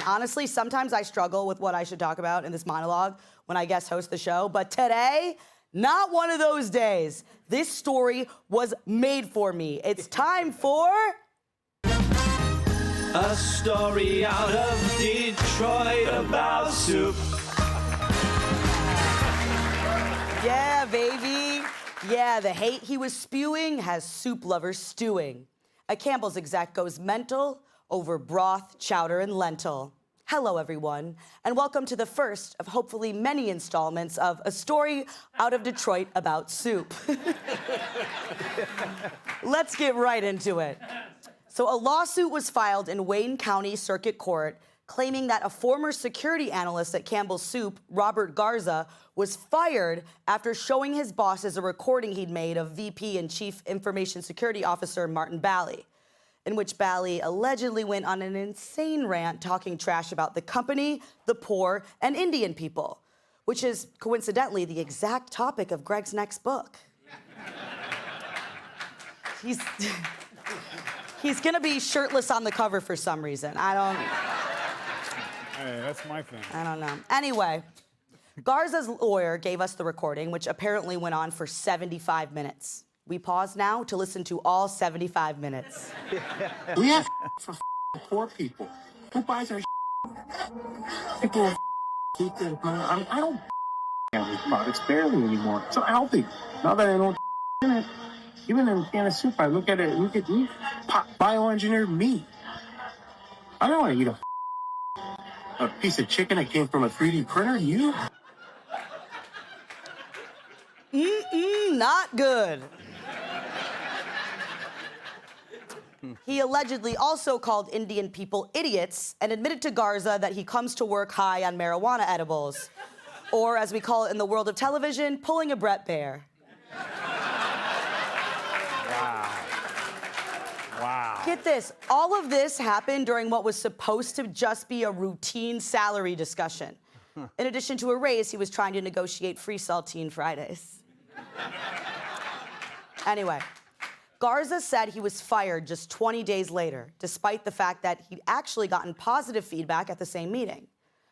honestly, sometimes I struggle with what I should talk about in this monologue when I guest host the show, but today, not one of those days. This story was made for me. It's time for... A story out of Detroit about soup. Yeah, baby. Yeah, the hate he was spewing has soup lovers stewing. A Campbell's exec goes mental over broth, chowder, and lentil. Hello, everyone, and welcome to the first of hopefully many installments of A Story Out of Detroit About Soup. Let's get right into it. So a lawsuit was filed in Wayne County Circuit Court claiming that a former security analyst at Campbell Soup, Robert Garza, was fired after showing his bosses a recording he'd made of VP and Chief Information Security Officer Martin Bally, in which Bally allegedly went on an insane rant talking trash about the company, the poor, and Indian people, which is coincidentally the exact topic of Greg's next book. He's gonna be shirtless on the cover for some reason. Hey, that's my thing. I don't know. Anyway, Garza's lawyer gave us the recording, which apparently went on for 75 minutes. We pause now to listen to all 75 minutes. We have for poor people. Who buys our people keep their money. I don't have these products barely anymore. So healthy. Now that I don't in it, even in a can of soup, I look at it, look at me, bioengineered meat. I don't want to eat a piece of chicken that came from a 3D printer. You? Not good. He allegedly also called Indian people idiots and admitted to Garza that he comes to work high on marijuana edibles, or as we call it in the world of television, pulling a Brett Bear. Wow. Get this, all of this happened during what was supposed to just be a routine salary discussion. In addition to a raise, he was trying to negotiate free saltine Fridays. Anyway, Garza said he was fired just 20 days later, despite the fact that he'd actually gotten positive feedback at the same meeting.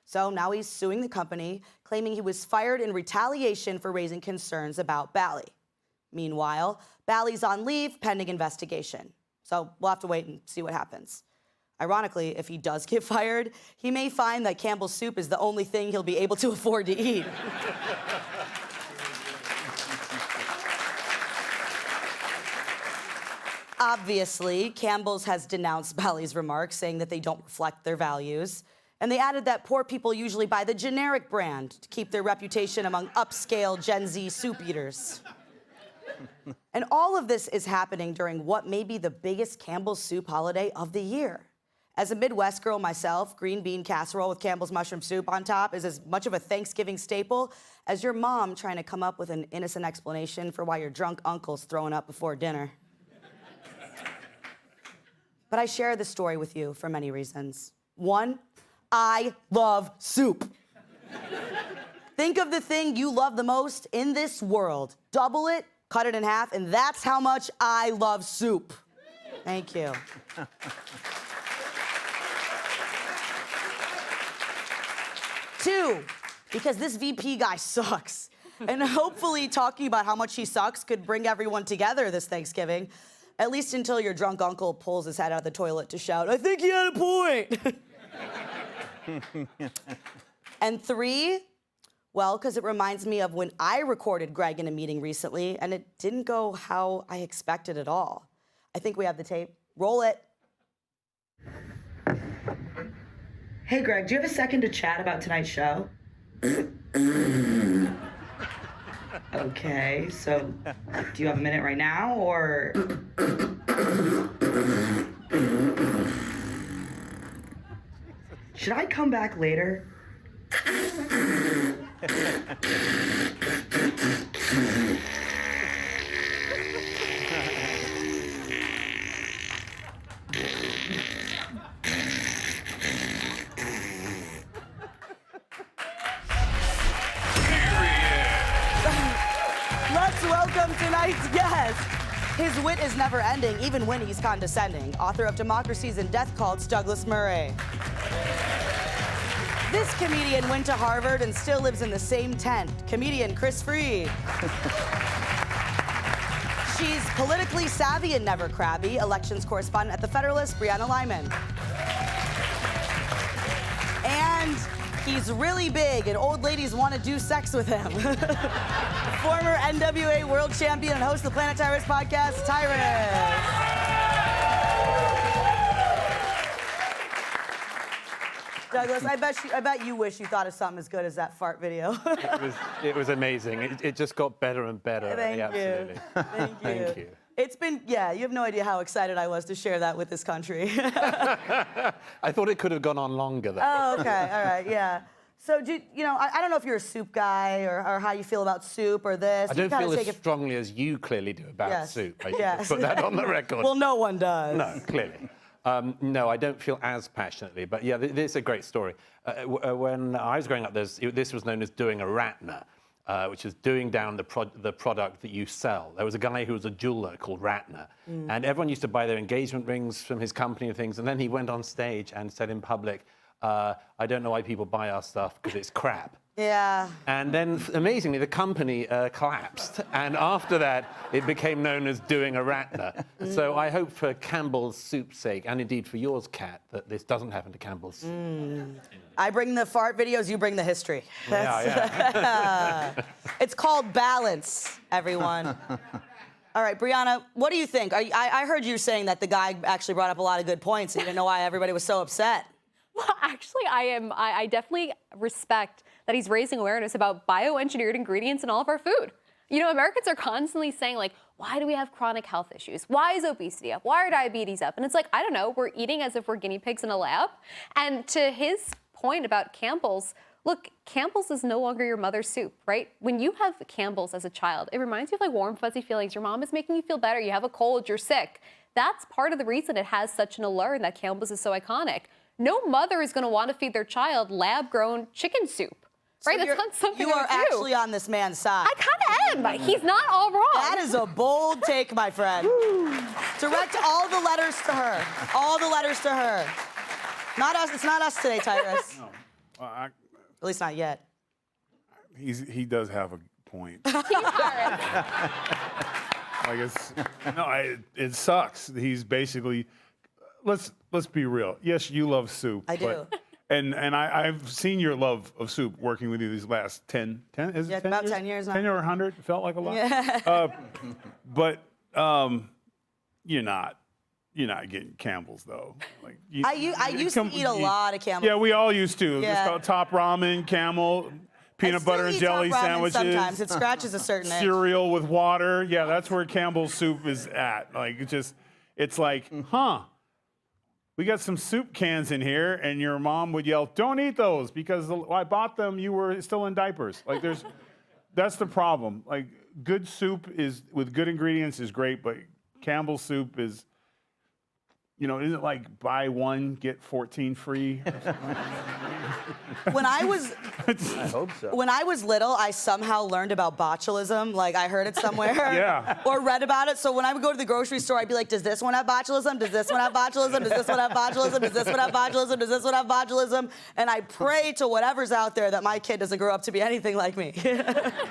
So now he's suing the company, claiming he was fired in retaliation for raising concerns about Bally. Meanwhile, Bally's on leave pending investigation. So we'll have to wait and see what happens. Ironically, if he does get fired, he may find that Campbell Soup is the only thing he'll be able to afford to eat. Obviously, Campbell's has denounced Bally's remarks, saying that they don't reflect their values. And they added that poor people usually buy the generic brand to keep their reputation among upscale Gen Z soup eaters. And all of this is happening during what may be the biggest Campbell's Soup holiday of the year. As a Midwest girl myself, green bean casserole with Campbell's mushroom soup on top is as much of a Thanksgiving staple as your mom trying to come up with an innocent explanation for why your drunk uncle's throwing up before dinner. But I share this story with you for many reasons. One, I love soup. Think of the thing you love the most in this world. Double it, cut it in half, and that's how much I love soup. Thank you. Two, because this VP guy sucks. And hopefully talking about how much he sucks could bring everyone together this Thanksgiving, at least until your drunk uncle pulls his head out of the toilet to shout, "I think he had a point." And three, well, because it reminds me of when I recorded Greg in a meeting recently, and it didn't go how I expected at all. I think we have the tape. Roll it. Hey, Greg, do you have a second to chat about tonight's show? Okay, so do you have a minute right now, or? Should I come back later? Let's welcome tonight's guest. His wit is never ending, even when he's condescending. Author of Democracies and Death Cults, Douglas Murray. This comedian went to Harvard and still lives in the same tent. Comedian Chris Freed. She's politically savvy and never crabby. Elections correspondent at The Federalist, Brianna Lyman. And he's really big and old ladies want to do sex with him. Former NWA world champion and host of the Planet Tyrus podcast, Tyrus. Douglas, I bet you wish you thought of something as good as that fart video. It was amazing. It just got better and better. Thank Yeah, you. absolutely. Thank you. Thank you. It's been, yeah, you have no idea how excited I was to share that with this country. I thought it could have gone on longer, though. Oh, okay, all right, yeah. So, I don't know if you're a soup guy or how you feel about soup or this. I don't feel as strongly as you clearly do about soup. I Yes. put that on the record. Well, no one does. No, clearly. No, I don't feel as passionately, but yeah, this is a great story. When I was growing up, this was known as doing a Ratner, which is doing down the product that you sell. There was a guy who was a jeweler called Ratner, and everyone used to buy their engagement rings from his company and things, and then he went on stage and said in public, I don't know why people buy our stuff, because it's crap. Yeah. And then, amazingly, the company collapsed. And after that, it became known as doing a Ratner. So I hope for Campbell's Soup's sake, and indeed for yours, Kat, that this doesn't happen to Campbell's Soup. I bring the fart videos, you bring the history. Yeah. It's called balance, everyone. All right, Brianna, what do you think? I heard you saying that the guy actually brought up a lot of good points, and you didn't know why everybody was so upset. Well, actually, I definitely respect that he's raising awareness about bioengineered ingredients in all of our food. You know, Americans are constantly saying, like, why do we have chronic health issues? Why is obesity up? Why are diabetes up? And it's like, I don't know, we're eating as if we're guinea pigs in a lab. And to his point about Campbell's, look, Campbell's is no longer your mother's soup, right? When you have Campbell's as a child, it reminds you of like warm, fuzzy feelings. Your mom is making you feel better. You have a cold, you're sick. That's part of the reason it has such an allure and that Campbell's is so iconic. No mother is going to want to feed their child lab-grown chicken soup. Right, So that's not something you I are would do. actually on this man's side. I kind of am. He's not all wrong. That is a bold take, my friend. Direct all the letters to her. All the letters to her. Not us. It's not us today, Tyrus. No, At least not yet. he does have a point. It sucks. He's basically, let's be real. Yes, you love soup. I do. And I've seen your love of soup working with you these last 10 is it Yeah, 10 about years? 10 years now. 10 or 100, felt like a lot. Yeah. But you're not getting Campbell's though. Like I used to eat a lot of Campbell's. Yeah, we all used to. Yeah. It's called Top Ramen, Camel, peanut butter and jelly sandwiches. Sometimes it scratches a certain itch. Cereal with water. Yeah, that's where Campbell's Soup is at. Like it's like, we got some soup cans in here, and your mom would yell, "Don't eat those," because I bought them. You were still in diapers. Like that's the problem. Like good soup with good ingredients is great, but Campbell's Soup is, isn't it like buy one get 14 free? When I hope so. When I was little, I somehow learned about botulism. Like I heard it somewhere. Yeah. Or read about it. So when I would go to the grocery store, I'd be like, does this one have botulism? Does this one have botulism? Does this one have botulism? Does this one have botulism? Does this one have botulism? And I pray to whatever's out there that my kid doesn't grow up to be anything like me.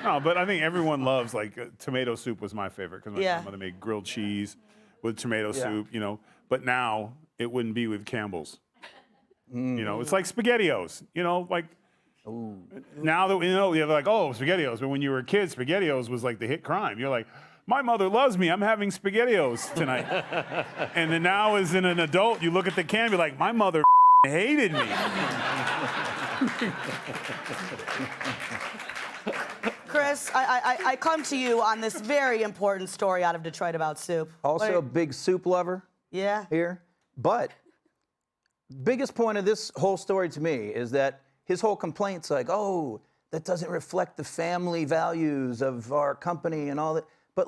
No, but I think everyone loves, tomato soup was my favorite, because my grandmother made grilled cheese with tomato soup, But now it wouldn't be with Campbell's. It's like SpaghettiOs, now that you have SpaghettiOs, but when you were a kid, SpaghettiOs was like the hit crime. You're like, my mother loves me, I'm having SpaghettiOs tonight. And then now as an adult, you look at the can, you're like, my mother hated me. Chris, I come to you on this very important story out of Detroit about soup. Also a big soup lover here. But biggest point of this whole story to me is that his whole complaint's like, oh, that doesn't reflect the family values of our company and all that. But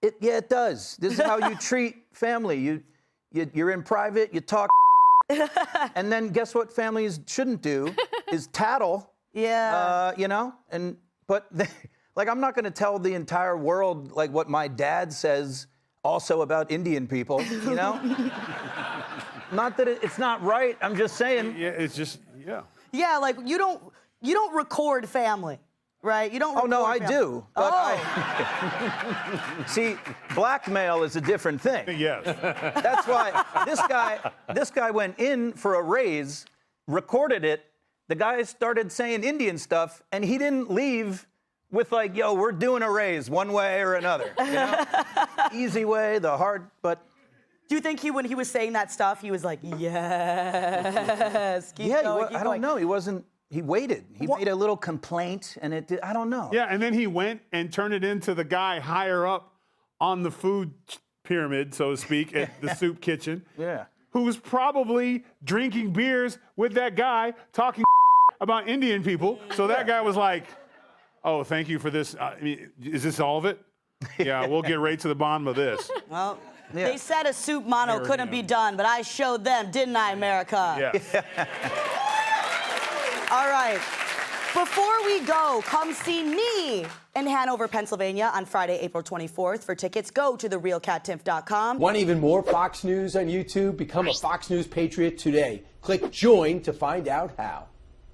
it does. This is how you treat family. You're in private, you talk and then guess what families shouldn't do is tattle. Yeah. But I'm not going to tell the entire world what my dad says also about Indian people, Not that it's not right. I'm just saying. Yeah, it's just, yeah. Yeah, like you don't record family, right? You don't. Oh no, I record do. But Oh. see, blackmail is a different thing. Yes. That's why this guy went in for a raise, recorded it. The guy started saying Indian stuff, and he didn't leave with like, "Yo, we're doing a raise one way or another." You know? Easy way, the hard, but. Do you think when he was saying that stuff, he was like, yes, keep going, keep I going. don't know. He wasn't. He waited. He made a little complaint, and it did. I don't know. Yeah, and then he went and turned it into the guy higher up on the food pyramid, so to speak, at the soup kitchen. Yeah. Who's probably drinking beers with that guy talking about Indian people. So that guy was like, "Oh, thank you for this. I mean, is this all of it? Yeah, we'll get right to the bottom of this." Well, they said a soup mono couldn't be done, but I showed them, didn't I, America? Yeah. All right. Before we go, come see me in Hanover, Pennsylvania on Friday, April 24th. For tickets, go to therealkattimpf.com. Want even more Fox News on YouTube? Become a Fox News Patriot today. Click join to find out how.